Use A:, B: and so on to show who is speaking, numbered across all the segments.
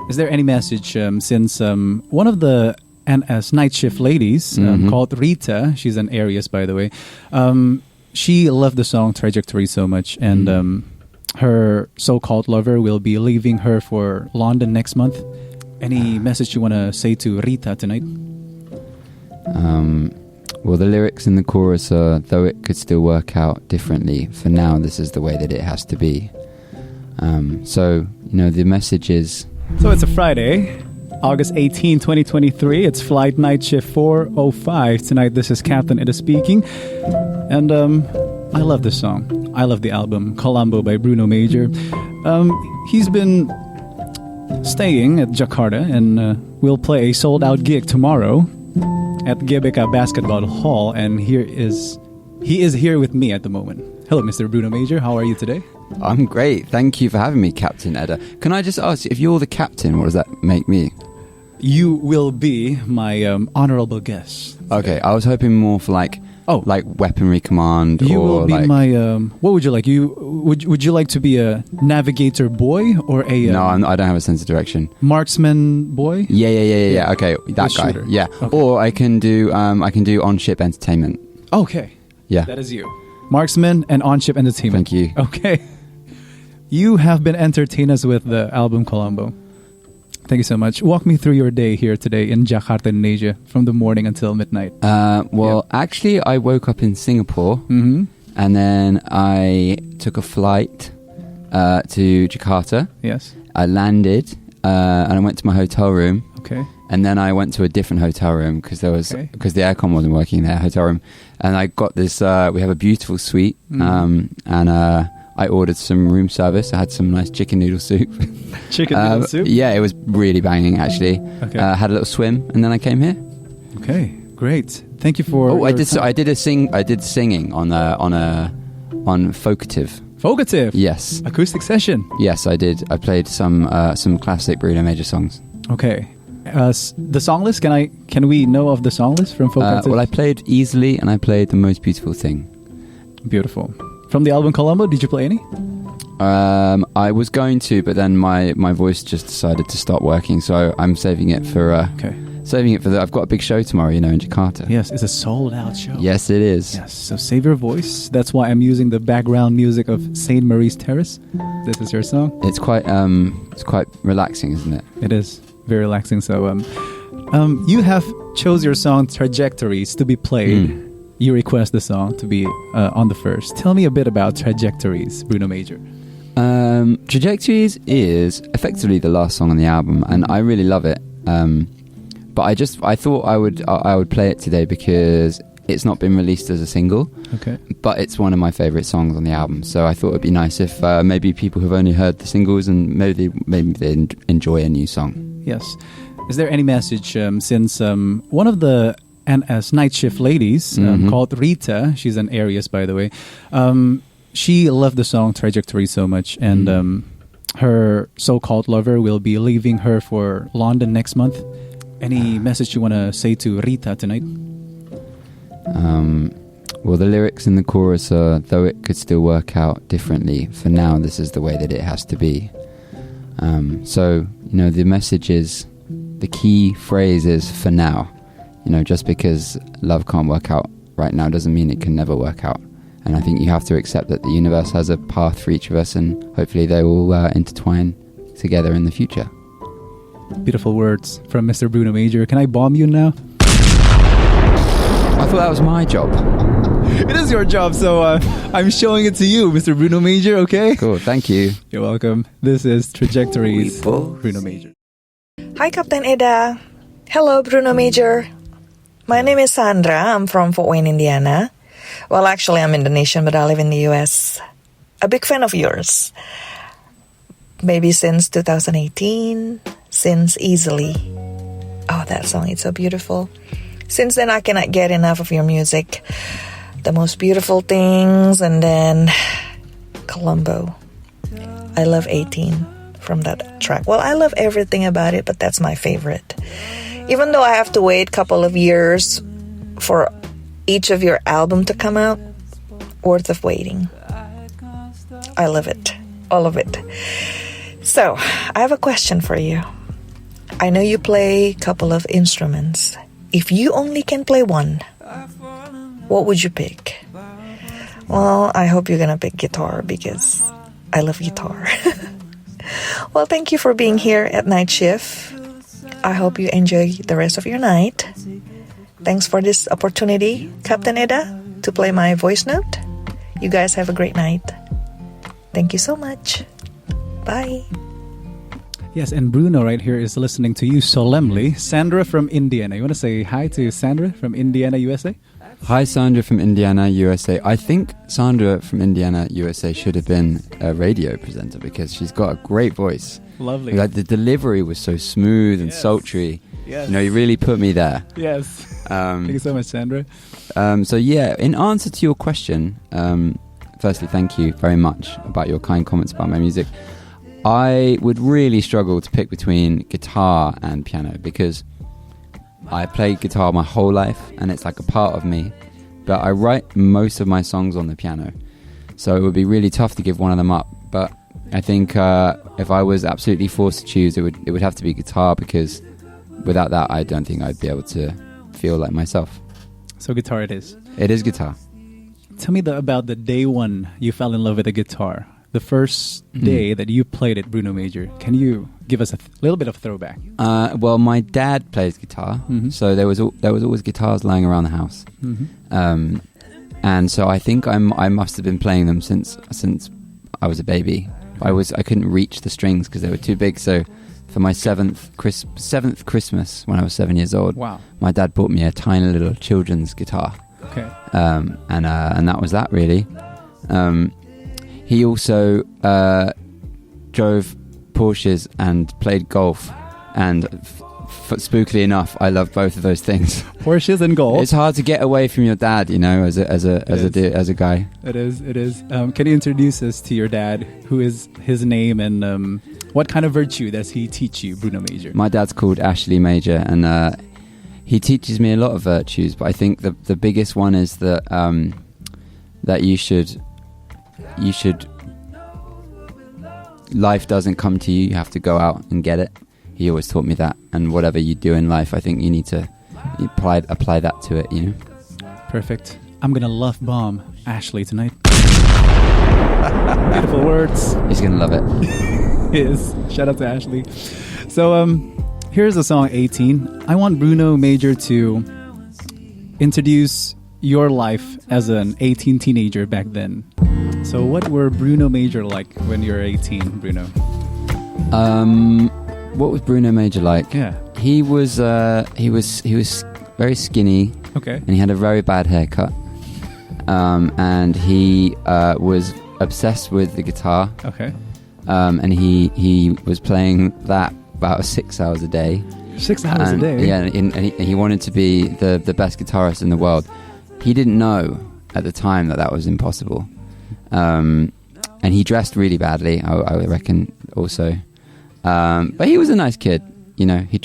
A: Is there any message since one of the NS night shift ladies called Rita, she's an Aries by the way, she loved the song Trajectory so much, and her so-called lover will be leaving her for London next month. Any message you want to say to Rita tonight?
B: Well, the lyrics in the chorus are, though it could still work out differently, for now this is the way that it has to be. So, the message is...
A: So it's a Friday, August 18, 2023. It's flight night shift 405. Tonight, this is Captain Eda speaking. And I love this song. I love the album Columbo by Bruno Major. He's been staying at Jakarta and will play a sold-out gig tomorrow at GBK Basketball Hall. And he is here with me at the moment. Hello, Mr. Bruno Major. How are you today?
B: I'm great. Thank you for having me, Captain Eda. Can I just ask, if you're the captain, what does that make me?
A: You will be my honorable guest.
B: Okay, I was hoping more for like weaponry command.
A: You
B: or
A: will be my. What would you like? Would you like to be a navigator boy or a?
B: No, I don't have a sense of direction.
A: Marksman boy.
B: Yeah. Okay, that guy.
A: Shooter.
B: Yeah.
A: Okay.
B: Or I can do on-ship entertainment.
A: Okay.
B: Yeah.
A: That is you. Marksman and on-ship entertainment.
B: Thank you.
A: Okay. You have been entertaining us with the album Columbo. Thank you so much. Walk me through your day here today in Jakarta, Indonesia, from the morning until midnight.
B: Actually, I woke up in Singapore, and then I took a flight to Jakarta.
A: Yes.
B: I landed, and I went to my hotel room.
A: Okay.
B: And then I went to a different hotel room because the aircon wasn't working in that hotel room. And I got this. We have a beautiful suite, and I ordered some room service. I had some nice chicken noodle soup.
A: Chicken noodle soup?
B: Yeah, it was really banging actually.
A: Okay.
B: Had a little swim, and then I came here.
A: Okay, great. Thank you for.
B: Oh, I did singing on Focative.
A: Focative.
B: Yes.
A: Acoustic session.
B: Yes, I did. I played some classic Bruno Major songs.
A: Okay. The song list. Can we know of the song list from Focative?
B: Well, I played Easily, and I played The Most Beautiful Thing.
A: Beautiful. From the album Columbo, did you play any?
B: I was going to, but then my voice just decided to stop working, so I'm saving it for. I've got a big show tomorrow, in Jakarta.
A: Yes, it's a sold-out show.
B: Yes, it is.
A: Yes, so save your voice. That's why I'm using the background music of St. Mary's Terrace. This is your song.
B: It's quite relaxing, isn't it?
A: It is very relaxing. So, you have chose your song Trajectories to be played. You request the song to be on the first. Tell me a bit about Trajectories, Bruno Major.
B: Trajectories is effectively the last song on the album, and I really love it. But I thought I would play it today because it's not been released as a single.
A: Okay. But
B: it's one of my favourite songs on the album, so I thought it'd be nice if maybe people who've only heard the singles and maybe they enjoy a new song.
A: Yes. Is there any message since one of the NS night shift ladies called Rita, she's an Aries by the way, she loved the song Trajectory so much, and her so-called lover will be leaving her for London next month. Any message you want to say to Rita tonight?
B: Well, the lyrics in the chorus are, though it could still work out differently, for now this is the way that it has to be. So, the message is, the key phrase is for now. Just because love can't work out right now doesn't mean it can never work out. And I think you have to accept that the universe has a path for each of us, and hopefully they will intertwine together in the future.
A: Beautiful words from Mr. Bruno Major. Can I bomb you now?
B: I thought that was my job.
A: It is your job, so I'm showing it to you, Mr. Bruno Major, okay?
B: Cool, thank you.
A: You're welcome. This is Trajectories, Bruno Major.
C: Hi, Captain Eda. Hello, Bruno Major. My name is Sandra. I'm from Fort Wayne, Indiana. Well, actually, I'm Indonesian, but I live in the U.S. A big fan of yours. Maybe since 2018, since Easily. Oh, that song is so beautiful. Since then, I cannot get enough of your music. The Most Beautiful Things, and then Columbo. I love 18 from that track. Well, I love everything about it, but that's my favorite. Even though I have to wait a couple of years for each of your album to come out, worth of waiting. I love it. All of it. So, I have a question for you. I know you play a couple of instruments. If you only can play one, what would you pick? Well, I hope you're gonna pick guitar because I love guitar. Well, thank you for being here at Night Shift. I hope you enjoy the rest of your night. Thanks for this opportunity, Captain Eda, to play my voice note. You guys have a great night. Thank you so much. Bye.
A: Yes, and Bruno right here is listening to you solemnly. Sandra from Indiana. You want to say hi to Sandra from Indiana, USA?
B: Hi, Sandra from Indiana, USA. I think Sandra from Indiana, USA should have been a radio presenter because she's got a great voice.
A: Lovely.
B: Like the delivery was so smooth and
A: Yes.
B: sultry.
A: Yes.
B: You know, you really put me there.
A: Yes. Thank you so much, Sandra.
B: So yeah, in answer to your question, firstly, thank you very much about your kind comments about my music. I would really struggle to pick between guitar and piano because I played guitar my whole life and it's like a part of me, but I write most of my songs on the piano, so it would be really tough to give one of them up. But I think if I was absolutely forced to choose, it would have to be guitar, because without that I don't think I'd be able to feel like myself.
A: So guitar it is.
B: It is guitar.
A: Tell me about the day one you fell in love with the guitar. The first day that you played it, Bruno Major. Can you give us a little bit of throwback?
B: Well, my dad plays guitar, so there was always guitars lying around the house, and so I think I must have been playing them since I was a baby. I couldn't reach the strings because they were too big. So for my seventh Christmas when I was 7 years old,
A: Wow.
B: my dad bought me a tiny little children's guitar.
A: Okay.
B: And that was that really. He also drove Porsches and played golf, and spookily enough, I love both of those things.
A: Porsches and golf.
B: It's hard to get away from your dad, you know, as a guy.
A: It is. Can you introduce us to your dad? Who is his name, and what kind of virtue does he teach you, Bruno Major?
B: My dad's called Ashley Major, and he teaches me a lot of virtues. But I think the biggest one is that that you should. Life doesn't come to you. You have to go out and get it. He always taught me that. And whatever you do in life, I think you need to apply that to it, you know?
A: Perfect. I'm going to love bomb Ashley tonight. Beautiful words.
B: He's going to love it.
A: Yes. Shout out to Ashley. So here's the song 18. I want Bruno Major to introduce your life as an 18 teenager back then. So what were Bruno Major like when you were 18, Bruno?
B: What was Bruno Major like?
A: Yeah.
B: He was very skinny.
A: Okay.
B: And he had a very bad haircut. And he was obsessed with the guitar.
A: Okay.
B: And he was playing that about 6 hours a day.
A: 6 hours a day?
B: Yeah, and he wanted to be the best guitarist in the world. He didn't know at the time that was impossible. And he dressed really badly, I reckon, also. But he was a nice kid, you know. He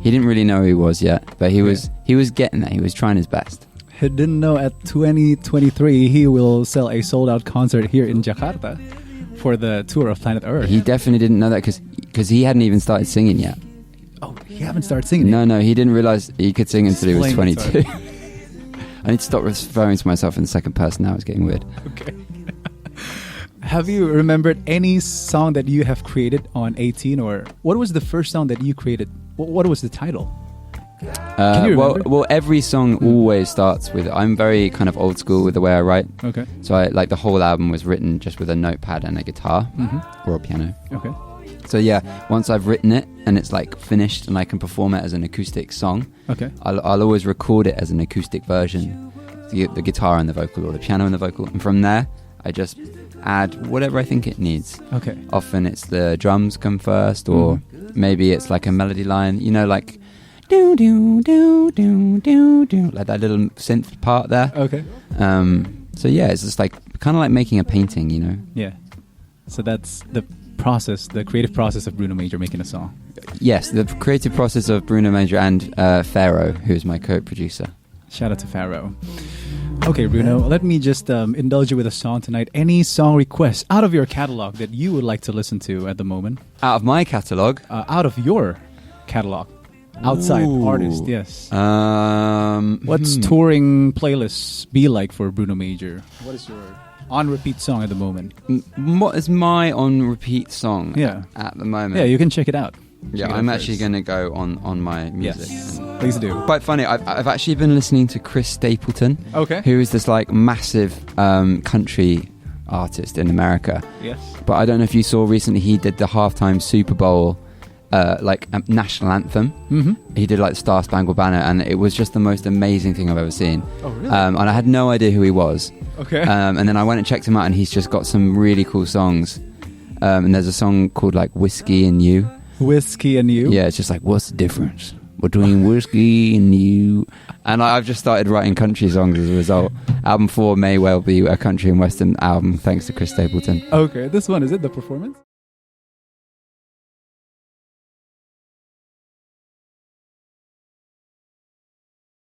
B: didn't really know who he was yet, but he was getting there. He was trying his best.
A: He didn't know at 2023 he will sell a sold-out concert here in Jakarta for the tour of Planet Earth.
B: He definitely didn't know that because he hadn't even started singing yet.
A: Oh, you haven't started singing?
B: No, he didn't realize he could sing until he was
A: Explain
B: 22. I need to stop referring to myself in the second person now. It's getting weird.
A: Okay. Have you remembered any song that you have created on 18, or what was the first song that you created? What was the title? Can you remember?
B: Well, every song always starts with. I'm very kind of old school with the way I write.
A: Okay.
B: So the whole album was written just with a notepad and a guitar or a piano.
A: Okay.
B: So yeah, once I've written it and it's like finished and I can perform it as an acoustic song,
A: Okay.
B: I'll always record it as an acoustic version, the guitar and the vocal, or the piano and the vocal, and from there I just add whatever I think it needs.
A: Okay.
B: Often it's the drums come first, or maybe it's like a melody line, you know, like do do do do do do, like that little synth part there.
A: Okay.
B: So yeah, it's just like kind of like making a painting, you know.
A: Yeah. So that's the process, the creative process of Bruno Major making a song.
B: Yes, the creative process of Bruno Major and Pharaoh, who's my co-producer.
A: Shout out to Pharaoh. Okay, Bruno, let me just indulge you with a song tonight. Any song requests out of your catalog that you would like to listen to at the moment?
B: Out of my catalogue?
A: Out of your catalog? Outside
B: Ooh.
A: artist, yes. What's
B: hmm.
A: touring playlists be like for Bruno Major? What is your on-repeat song at the moment?
B: What is my on repeat song?
A: Yeah.
B: At the moment?
A: Yeah, you can check it out.
B: Yeah,
A: Check it
B: I'm
A: out
B: actually
A: first.
B: going to go on my music.
A: Yes, please do.
B: Quite funny. I've actually been listening to Chris Stapleton,
A: Okay.
B: who is this like massive country artist in America.
A: Yes.
B: But I don't know if you saw recently, he did the halftime Super Bowl national anthem.
A: Mm-hmm.
B: He did like Star Spangled Banner, and it was just the most amazing thing I've ever seen.
A: Oh, really?
B: And I had no idea who he was.
A: Okay.
B: And then I went and checked him out, and he's just got some really cool songs. And there's a song called like Whiskey and You.
A: Whiskey and You?
B: Yeah, it's just like, what's the difference between whiskey and you? And I've just started writing country songs as a result. Album 4 may well be a country and western album, thanks to Chris Stapleton.
A: Okay, this one, is it the performance?